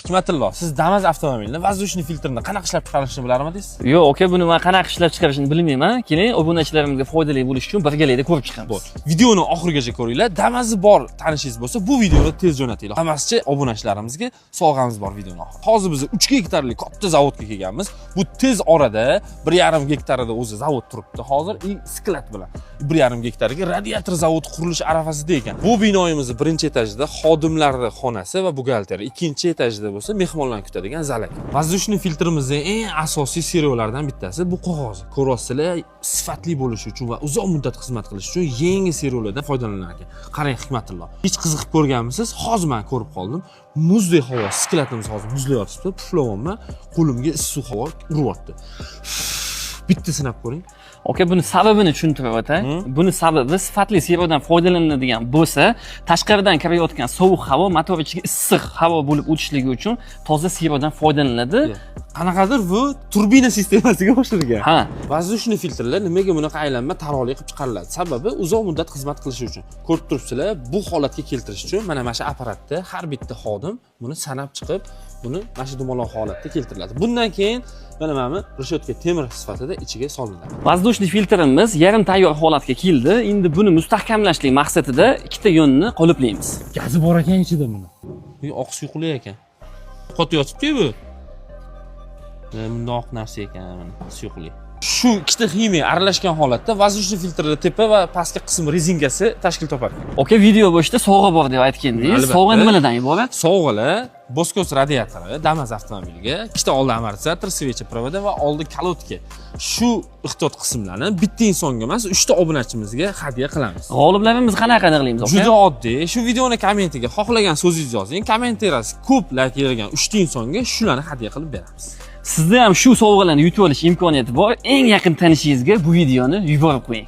Hikmatillo, siz Damas avtomobilni воздушный filtrini qanaqa ishlab chiqarishni bilarmidingiz? Yo'q, aka, buni men qanaqa ishlab chiqarishni bilmayman. Keling, obunachilarimizga foydali bo'lish uchun birgalikda ko'rib chiqamiz. Videoni oxirigacha ko'ringlar. Damas'i bor tanishingiz bo'lsa, bu videoni tez jo'natinglar. Damaschi obunachilarimizga sovg'amiz bor videoni oxirida. Hozir biz 3 gektarlik katta zavodga kelganmiz. Bu tez orada 1,5 gektarida o'zi zavod turibdi. Hozir sklad bilan 1,5 gektarga radiator zavod qurilish arafasida ekan. Bu binoyimiz birinchi etajda xodimlarning xonasi va buxgalteriya, ikkinchi etajda bo'lsa mehmonlarni kutadigan zalak. Воздушный filtrimizning eng asosiy seriyalardan bittasi bu qog'oz. Ko'rasizlar, sifatli bo'lishi uchun va uzoq muddat xizmat qilish uchun yangi seriyalardan foydalanar ekan. Qarang Hikmatillo. Hech qiziqib ko'rganmisiz? Hozir men ko'rib qoldim. Muzdek havo, skladimiz hozir muzlayotibdi. Puflayapman, qo'limga issiq havo uryapti. Bitta sinab ko'ring. Aka, buni sababini tushuntirib o'tay. Buni sababi sifatli servodan foydalaniladigan bo'lsa, tashqaridan kirayotgan sovuq havo motor ichiga issiq havo bo'lib o'tishligi uchun toza servodan foydalaniladi. Qanaqadir bu turbina sistemasiga o'xshagan. Ha. Воздушный filtrlar nimaga bunaqa aylanma taroli qilib chiqariladi? Sababi uzoq muddat xizmat qilishi uchun. Ko'rib turibsizlar, bu holatga keltirish uchun mana shu apparatda har bitta xodim buni sanab chiqib, buni mana shu dumaloq holatda keltiriladi. Bundan keyin mana reshetka temir sifatida ichiga solinadi. Воздушный filtrimiz yarim tayyor holatga keldi. Endi buni mustahkamlashlik maqsadida ikkita yo'lni qoliplaymiz. Gazi bor ekan ichida buni. Bu oq suyuqli ekan. Qotib yotibdi bu. Bundoq narsa ekan mana suyuqli. Shu ikkita ximiya aralashgan holatda воздушный filtrning tepa va pastki qismi rezinkasi tashkil topadi. Aka, video boshida sovg'a bor deb aytgandingiz. Sovg'a nimalardan iborat? Sovg'alar Boskos radiatori, Damas avtomobiliga, ikkita oldi amortizator, svecha provoda va oldi kalotka. Shu ehtiyot qismlarni bitta insonga emas, 3 ta obunachimizga hadya qilamiz. G'oliblarimiz qanaqa aniqlaymiz, aka? Juda oddiy. Shu videoni kommentiga xohlagan so'zingizni yozing. Kommentariyasi ko'p like yig'gan 3 ta insonga shularni hadya qilib beramiz. Sizda ham shu sovg'alarni yutib olish imkoniyati bor. Eng yaqin tanishingizga bu videoni yuborib qo'ying.